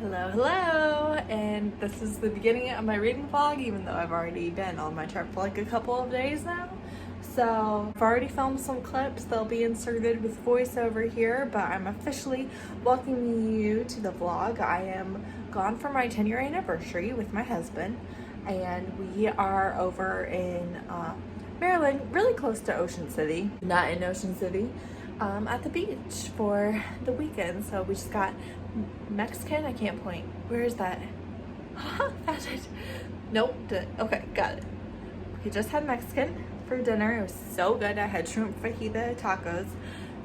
Hello, and this is the beginning of my reading vlog, even though I've already been on my trip for like a couple of days now. So I've already filmed some clips. They'll be inserted with voiceover here, but I'm officially welcoming you to the vlog. I am gone for my 10-year anniversary with my husband, and we are over in Maryland, really close to Ocean City, not in Ocean City, at the beach for the weekend. So we just got Mexican. I can't point. Where is that? Found it. Nope. Okay, got it. We just had Mexican for dinner. It was so good. I had shrimp fajita tacos.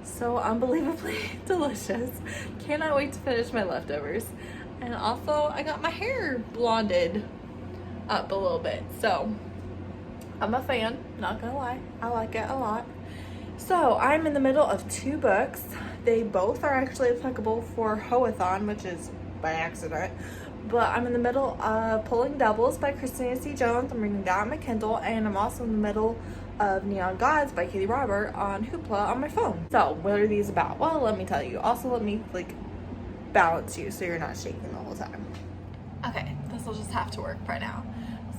So unbelievably delicious. Cannot wait to finish my leftovers. And also, I got my hair blonded up a little bit. So I'm a fan, not gonna lie. I like it a lot. So I'm in the middle of two books. They both are actually applicable for Hoathon, which is by accident. But I'm in the middle of Pulling Doubles by Christina Jones. I'm reading that on my Kindle, and I'm also in the middle of Neon Gods by Katee on Hoopla on my phone. So what are these about? Well, let me tell you. Also, let me balance you so you're not shaking the whole time. Okay, this will just have to work right now.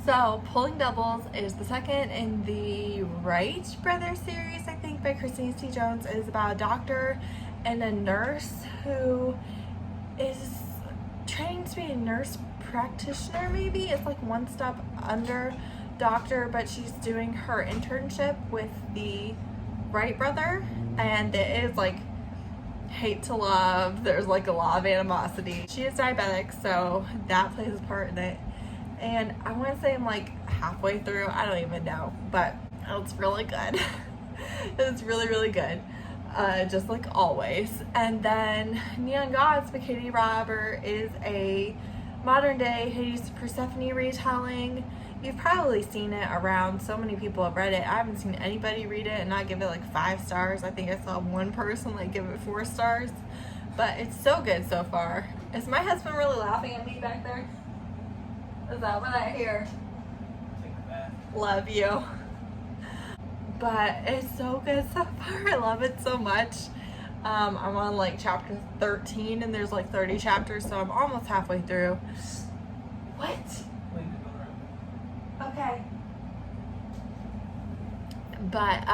So, Pulling Doubles is the second in the Wright brothers series, I think, by Christina Jones. It is about a doctor and a nurse who is training to be a nurse practitioner, maybe. It's like one step under doctor, but she's doing her internship with the Wright brother, and it is hate to love. There's a lot of animosity. She is diabetic, so that plays a part in it. And I want to say I'm halfway through. I don't even know, but it's really good. It's really, really good. Just like always. And then Neon Gods by Katee is a modern day Hades Persephone retelling. You've probably seen it around. So many people have read it. I haven't seen anybody read it and not give it 5 stars. I think I saw one person give it 4 stars. But it's so good so far. Is my husband really laughing at me back there? Is that what I hear? Love you. But it's so good so far. I love it so much. I'm on chapter 13 and there's 30 chapters, so I'm almost halfway through. What? Okay. But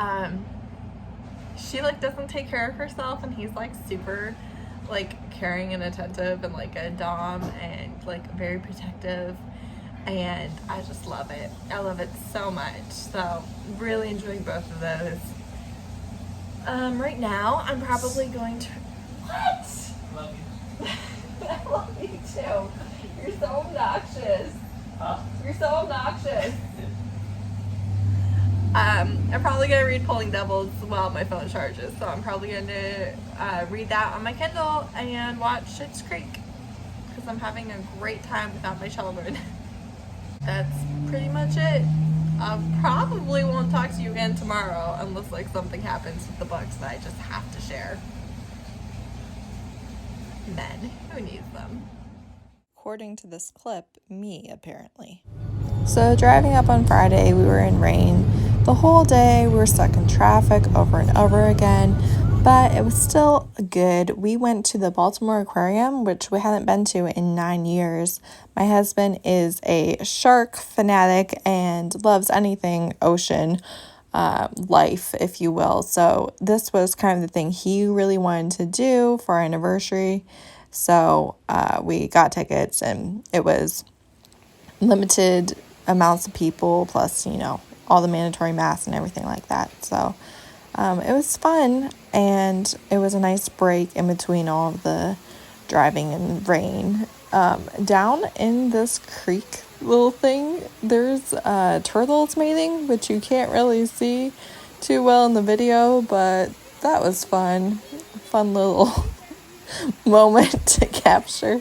she doesn't take care of herself, and he's super caring and attentive and a dom and very protective. And I just love it. I love it so much. So really enjoying both of those. Right now I'm probably going to what? Love you. I love you too. You're so obnoxious. Huh? You're so obnoxious. I'm probably gonna read Pulling Doubles while my phone charges. So I'm probably gonna read that on my Kindle and watch Schitt's Creek, because I'm having a great time without my children. That's pretty much it. I probably won't talk to you again tomorrow unless something happens with the books that I just have to share. Men, who needs them? According to this clip, me apparently. So driving up on Friday, we were in rain the whole day. We were stuck in traffic over and over again, but it was still good. We went to the Baltimore Aquarium, which we hadn't been to in 9 years. My husband is a shark fanatic and loves anything ocean life, if you will. So this was kind of the thing he really wanted to do for our anniversary. So we got tickets, and it was limited amounts of people, plus, all the mandatory masks and everything like that. So it was fun, and it was a nice break in between all of the driving and rain. Down in this creek little thing, there's turtles mating, which you can't really see too well in the video, but that was fun. Fun little moment to capture.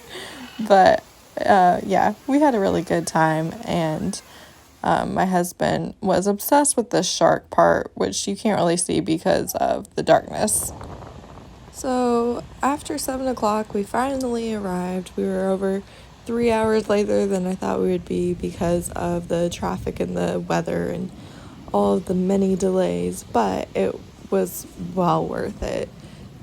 But yeah, we had a really good time, and my husband was obsessed with the shark part, which you can't really see because of the darkness. So after 7 o'clock, we finally arrived. We were over 3 hours later than I thought we would be because of the traffic and the weather and all of the many delays, but it was well worth it.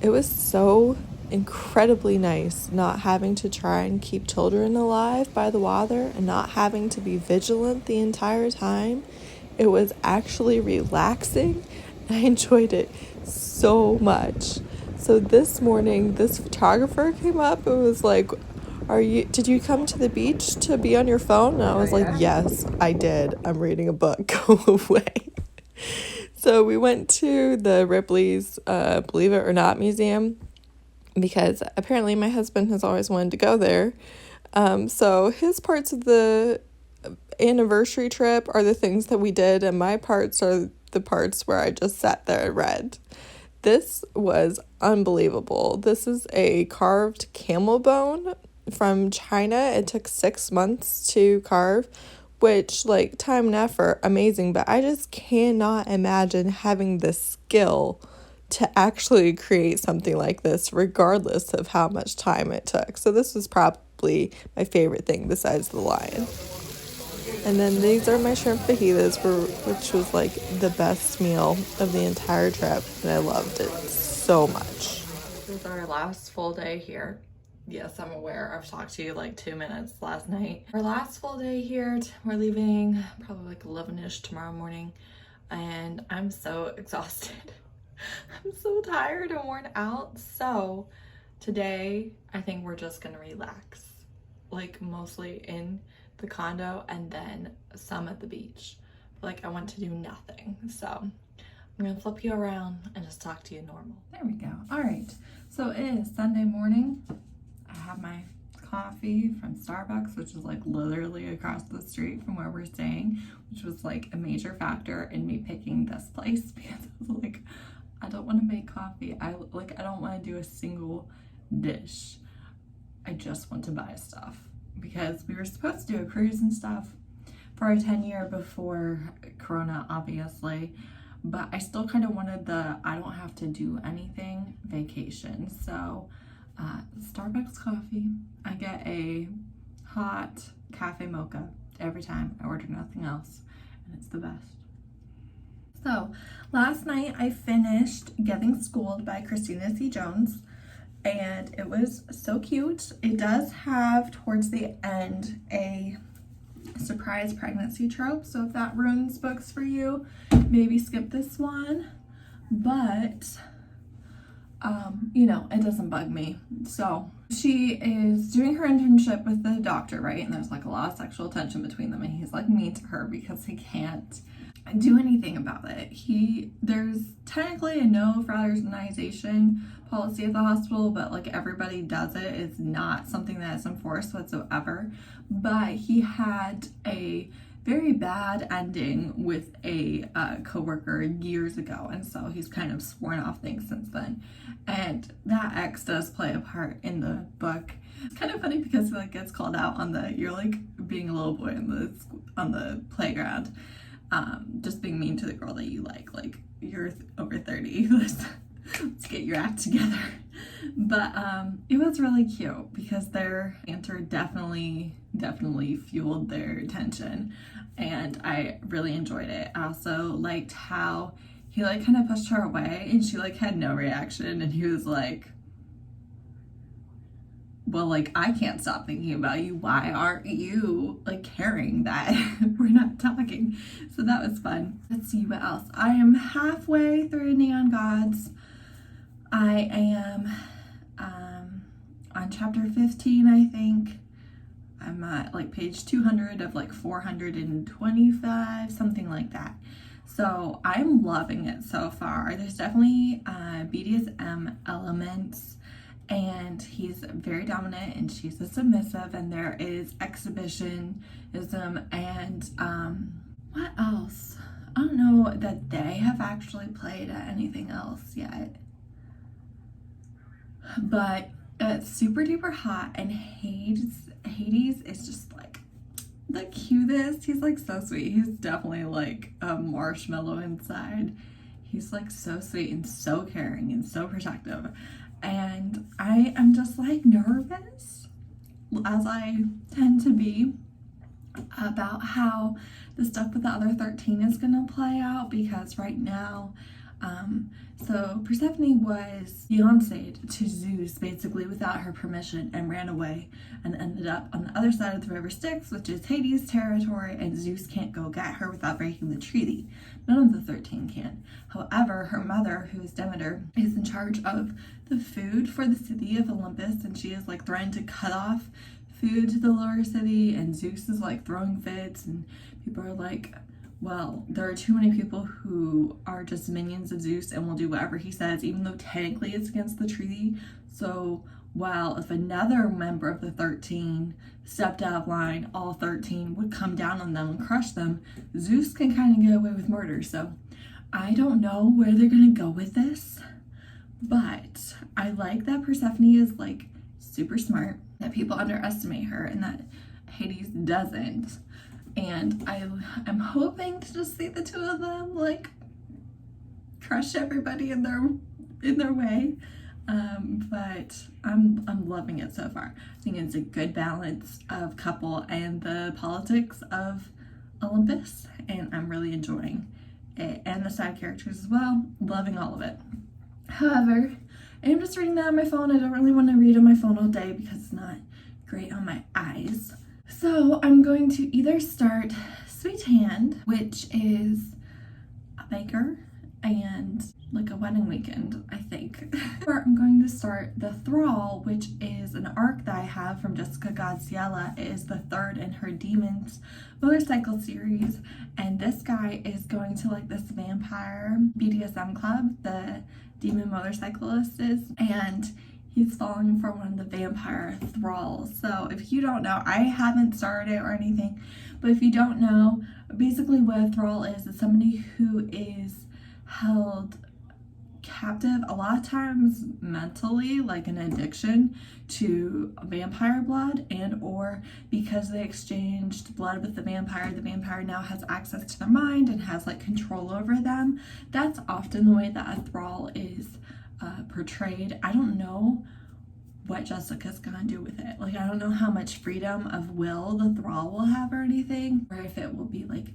It was so incredibly nice not having to try and keep children alive by the water and not having to be vigilant the entire time. It was actually relaxing. I enjoyed it so much. So this morning, this photographer came up and was like, did you come to the beach to be on your phone? And I was like, yes, I did. I'm reading a book. Go away. So we went to the Ripley's Believe It or Not museum because apparently my husband has always wanted to go there. So his parts of the anniversary trip are the things that we did, and my parts are the parts where I just sat there and read. This was unbelievable. This is a carved camel bone from China. It took 6 months to carve, which, like, time and effort, amazing, but I just cannot imagine having the skill to actually create something like this, regardless of how much time it took. So this was probably my favorite thing besides the lion. And then these are my shrimp fajitas, which was like the best meal of the entire trip, and I loved it so much. This is our last full day here. Yes, I'm aware I've talked to you like 2 minutes last night. Our last full day here, we're leaving probably like 11-ish tomorrow morning, and I'm so exhausted. I'm so tired and worn out. So today, I think we're just gonna relax, like mostly in the condo and then some at the beach. Like, I want to do nothing. So I'm gonna flip you around and just talk to you normal. There we go. All right, so it is Sunday morning. I have my coffee from Starbucks, which is like literally across the street from where we're staying, which was like a major factor in me picking this place because I was like, I don't want to make coffee. I don't want to do a single dish. I just want to buy stuff because we were supposed to do a cruise and stuff for our 10-year before Corona, obviously, but I still kind of wanted the I don't have to do anything vacation. So Starbucks coffee, I get a hot cafe mocha every time. I order nothing else, and it's the best. So last night I finished Getting Schooled by Christina C. Jones, and it was so cute. It does have towards the end a surprise pregnancy trope, so if that ruins books for you, maybe skip this one. But you know, it doesn't bug me. So she is doing her internship with the doctor, right? And there's like a lot of sexual tension between them, and he's like mean to her because he can't do anything about it. There's technically a no fraternization policy at the hospital, but like everybody does it. It's not something that is enforced whatsoever. But he had a very bad ending with a coworker years ago, and so he's kind of sworn off things since then. And that ex does play a part in the book. It's kind of funny because he like gets called out on you're like being a little boy on the playground, just being mean to the girl that you like you're over 30. Let's get your act together. But it was really cute because their banter definitely fueled their tension, and I really enjoyed it. I also liked how he like kind of pushed her away and she like had no reaction, and he was like, well, like, I can't stop thinking about you. Why aren't you like caring that we're not talking? So that was fun. Let's see what else. I am halfway through Neon Gods. I am on chapter 15, I think. I'm at like page 200 of like 425, something like that. So I'm loving it so far. There's definitely BDSM elements, and he's very dominant and she's a submissive, and there is exhibitionism and what else? I don't know that they have actually played at anything else yet. But it's super duper hot, and Hades is just like the cutest. He's like so sweet. He's definitely like a marshmallow inside. He's like so sweet and so caring and so protective. And I am just like nervous, as I tend to be, about how the stuff with the other 13 is gonna play out, because right now So Persephone was fiancéed to Zeus basically without her permission and ran away and ended up on the other side of the river Styx, which is Hades' territory, and Zeus can't go get her without breaking the treaty. None of the 13 can. However, her mother, who is Demeter, is in charge of the food for the city of Olympus, and she is like threatened to cut off food to the lower city, and Zeus is like throwing fits, and people are like, well, there are too many people who are just minions of Zeus and will do whatever he says, even though technically it's against the treaty. So, while if another member of the 13 stepped out of line, all 13 would come down on them and crush them, Zeus can kind of get away with murder. So, I don't know where they're going to go with this, but I like that Persephone is like super smart, that people underestimate her, and that Hades doesn't. And I'm hoping to just see the two of them like crush everybody in their way. But I'm loving it so far. I think it's a good balance of couple and the politics of Olympus, and I'm really enjoying it, and the side characters as well. Loving all of it. However, I'm just reading that on my phone. I don't really want to read on my phone all day because it's not great on my eyes. So I'm going to either start Sweethand, which is a baker and like a wedding weekend, I think. Or I'm going to start the Thrall, which is an arc that I have from Jessica Gadziala. It is the third in her Demons motorcycle series, and this guy is going to like this vampire BDSM club, the demon motorcyclist is, and he's falling for one of the vampire thralls. So if you don't know, I haven't started it or anything, but if you don't know, basically what a thrall is somebody who is held captive, a lot of times mentally, like an addiction to vampire blood, and or because they exchanged blood with the vampire now has access to their mind and has like control over them. That's often the way that a thrall is portrayed. I don't know what Jessica's gonna do with it. Like, I don't know how much freedom of will the thrall will have or anything, or if it will be like,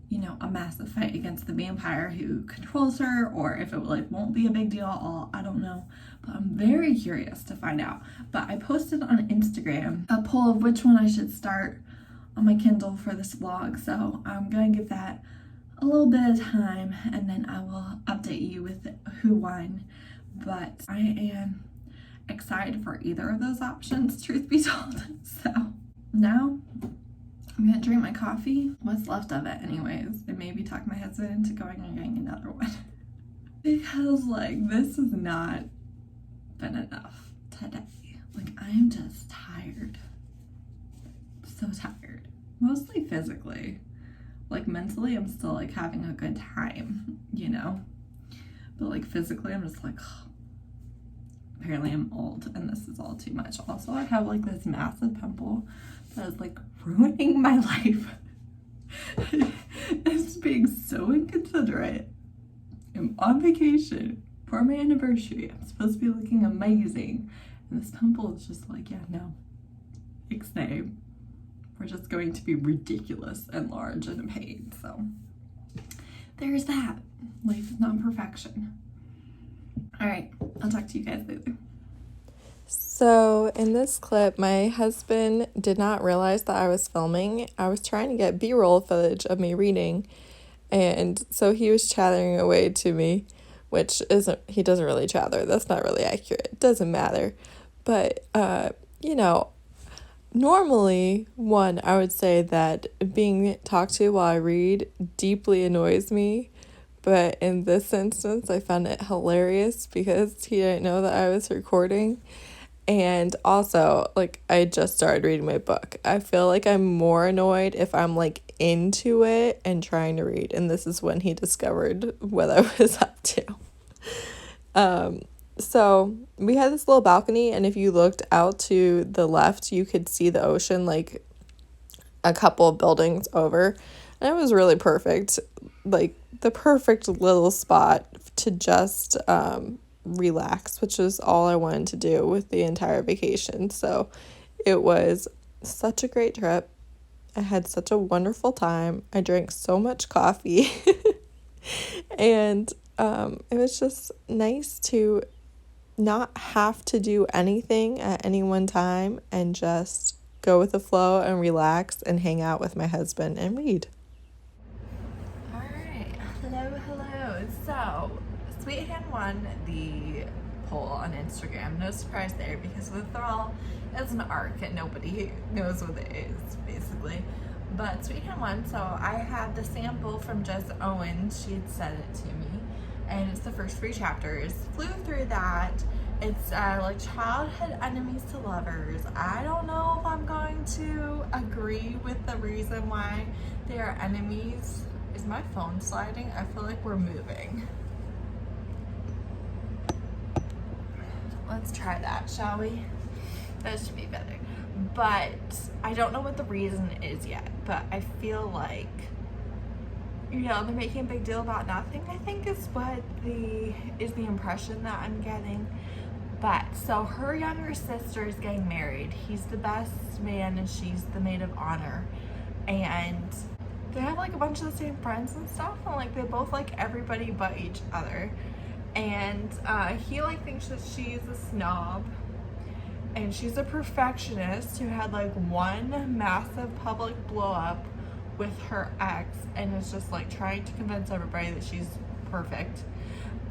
you know, a massive fight against the vampire who controls her, or if it like won't be a big deal at all. I don't know, but I'm very curious to find out. But I posted on Instagram a poll of which one I should start on my Kindle for this vlog, so I'm gonna give that a little bit of time and then I will update you with who won. But I am excited for either of those options, truth be told. So now I'm gonna drink my coffee, what's left of it anyways, and maybe talk my husband into going and getting another one. Because like, this has not been enough today. Like, I am just tired. So tired. Mostly physically. Like, mentally I'm still like having a good time, you know? But like physically I'm just like, apparently I'm old and this is all too much. Also, I have like this massive pimple that is like ruining my life. It's being so inconsiderate. I'm on vacation for my anniversary. I'm supposed to be looking amazing. And this pimple is just like, yeah, no. Ixnay. We're just going to be ridiculous and large and in pain. So there's that. Life is not perfection. All right, I'll talk to you guys later. So in this clip, my husband did not realize that I was filming. I was trying to get B-roll footage of me reading, and so he was chattering away to me, which isn't, he doesn't really chatter. That's not really accurate. It doesn't matter. But, you know, normally, I would say that being talked to while I read deeply annoys me. But in this instance, I found it hilarious because he didn't know that I was recording. And also, like, I just started reading my book. I feel like I'm more annoyed if I'm, like, into it and trying to read. And this is when he discovered what I was up to. So we had this little balcony, and if you looked out to the left, you could see the ocean, like, a couple of buildings over. And it was really perfect. Like, the perfect little spot to just relax, which is all I wanted to do with the entire vacation. So it was such a great trip. I had such a wonderful time. I drank so much coffee. And it was just nice to not have to do anything at any one time and just go with the flow and relax and hang out with my husband and read. Alright, hello. So, Sweethand won the poll on Instagram. No surprise there, because with Thrall, it's an arc and nobody knows what it is, basically. But Sweethand won, so I had the sample from Jess Owens. She had sent it to me, and it's the first 3 chapters. Flew through that. It's like childhood enemies to lovers. I don't know if I'm going to agree with the reason why they are enemies. Is my phone sliding? I feel like we're moving. Let's try that, shall we? That should be better. But I don't know what the reason is yet, but I feel like, you know, they're making a big deal about nothing, I think is what the impression that I'm getting. But so her younger sister is getting married. He's the best man and she's the maid of honor. And they have like a bunch of the same friends and stuff, and like they both like everybody but each other. And he like thinks that she's a snob, and she's a perfectionist who had like one massive public blow up with her ex and is just like trying to convince everybody that she's perfect.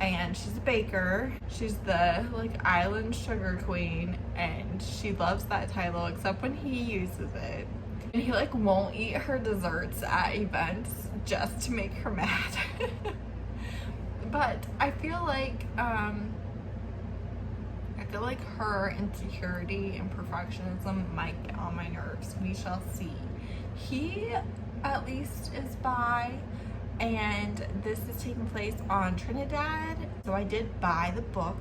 And she's a baker. She's the like island sugar queen, and she loves that title except when he uses it. And he like won't eat her desserts at events just to make her mad. But I feel like her insecurity and perfectionism might get on my nerves. We shall see. He at least is bi, and this is taking place on Trinidad. So I did buy the book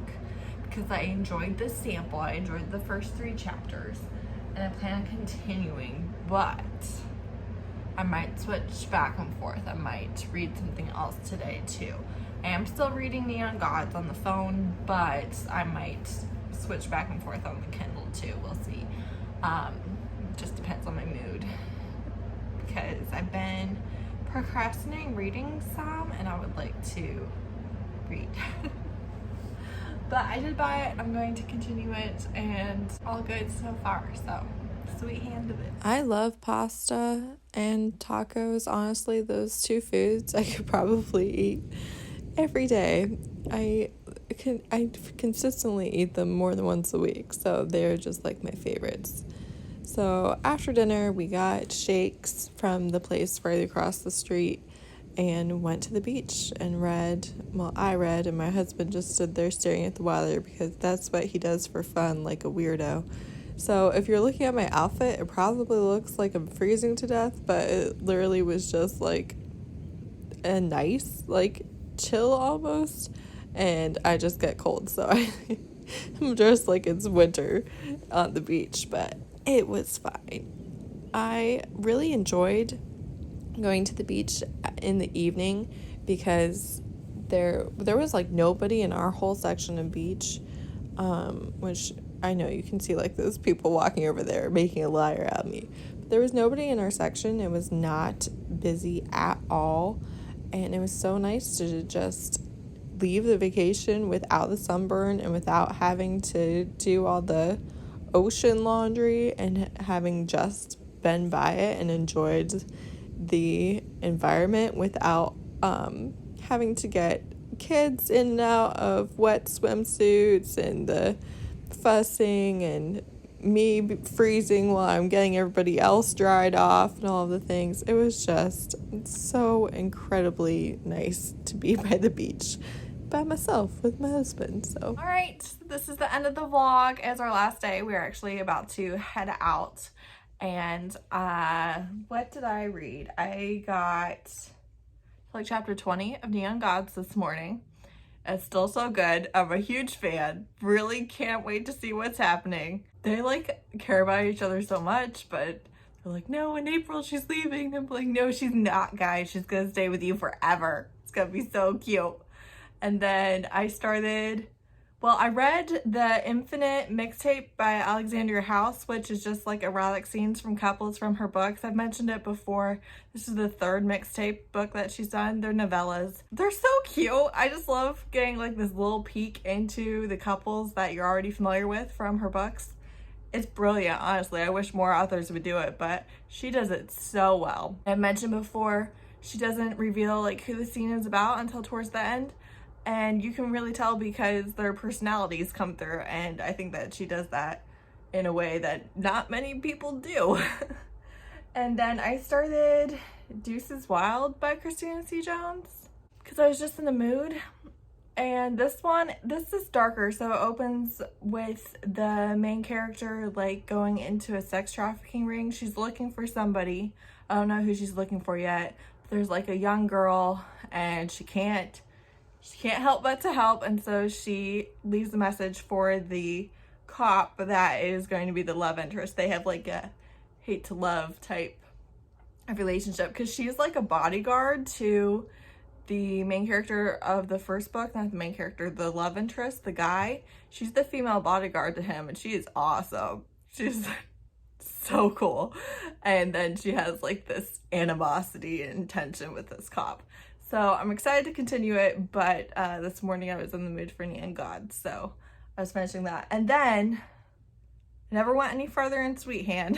because I enjoyed the sample. I enjoyed the first 3 chapters, and I plan on continuing, but I might switch back and forth. I might read something else today too. I am still reading Neon Gods on the phone, but I might switch back and forth on the Kindle too. We'll see. Just depends on my mood, because I've been procrastinating reading some and I would like to read. But I did buy it. I'm going to continue it, and all good so far. So Sweethand of it. I love pasta and tacos. Honestly, those 2 foods I could probably eat every day. I consistently eat them more than once a week, so they're just like my favorites. So after dinner, we got shakes from the place right across the street and went to the beach and read. Well, I read, and my husband just stood there staring at the water because that's what he does for fun, like a weirdo. So if you're looking at my outfit, it probably looks like I'm freezing to death, but it literally was just like a nice, like chill almost, and I just get cold, so I'm dressed like it's winter on the beach, but it was fine. I really enjoyed going to the beach in the evening because there was like nobody in our whole section of beach, which I know you can see like those people walking over there making a liar out of me. But there was nobody in our section. It was not busy at all, and it was so nice to just leave the vacation without the sunburn and without having to do all the ocean laundry, and having just been by it and enjoyed the environment without having to get kids in and out of wet swimsuits and the fussing and me freezing while I'm getting everybody else dried off and all of the things. It was just so incredibly nice to be by the beach by myself with my husband. So all right, this is the end of the vlog. As our last day, we're actually about to head out. And what did I read? I got like chapter 20 of Neon Gods this morning. It's still so good. I'm a huge fan. Really can't wait to see what's happening. They like care about each other so much, but they're like, no, in April she's leaving. I'm like, no, she's not, guys. She's gonna stay with you forever. It's gonna be so cute. And then I started Well, I read the Infinite Mixtape by Alexandria House, which is just like erotic scenes from couples from her books. I've mentioned it before. This is the third mixtape book that she's done. They're novellas. They're so cute. I just love getting like this little peek into the couples that you're already familiar with from her books. It's brilliant, honestly. I wish more authors would do it, but she does it so well. I mentioned before, she doesn't reveal like who the scene is about until towards the end. And you can really tell because their personalities come through, and I think that she does that in a way that not many people do. And then I started Deuces Wild by Christina C. Jones because I was just in the mood. And this is darker, so it opens with the main character like going into a sex trafficking ring. She's looking for somebody. I don't know who she's looking for yet. But there's like a young girl, and she can't help but to help, and so she leaves a message for the cop that is going to be the love interest. They have like a hate to love type of relationship because she's like a bodyguard to the main character of the first book, not the main character, the love interest, the guy. She's the female bodyguard to him, and she is awesome. She's so cool. And then she has like this animosity and tension with this cop. So I'm excited to continue it, but this morning I was in the mood for Neon God, so I was finishing that. And then I never went any further in Sweethand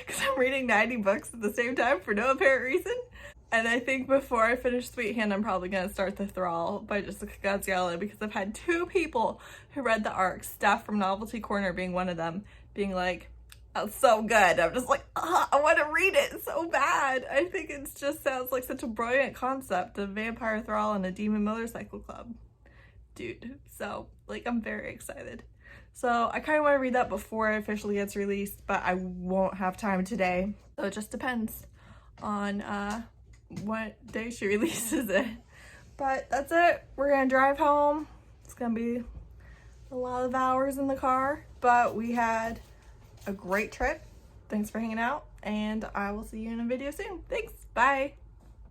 because I'm reading 90 books at the same time for no apparent reason. And I think before I finish Sweethand, I'm probably going to start the Thrall by Jessica Gadziala because I've had 2 people who read the arc, Steph from Novelty Corner being one of them, being like, that's so good. I'm just like, I want to read it so bad. I think it just sounds like such a brilliant concept, a vampire thrall and a demon motorcycle club. Dude, so like I'm very excited. So I kind of want to read that before it officially gets released, but I won't have time today. So it just depends on what day she releases it. But that's it. We're going to drive home. It's going to be a lot of hours in the car, but we had a great trip. Thanks for hanging out, and I will see you in a video soon. Thanks. Bye.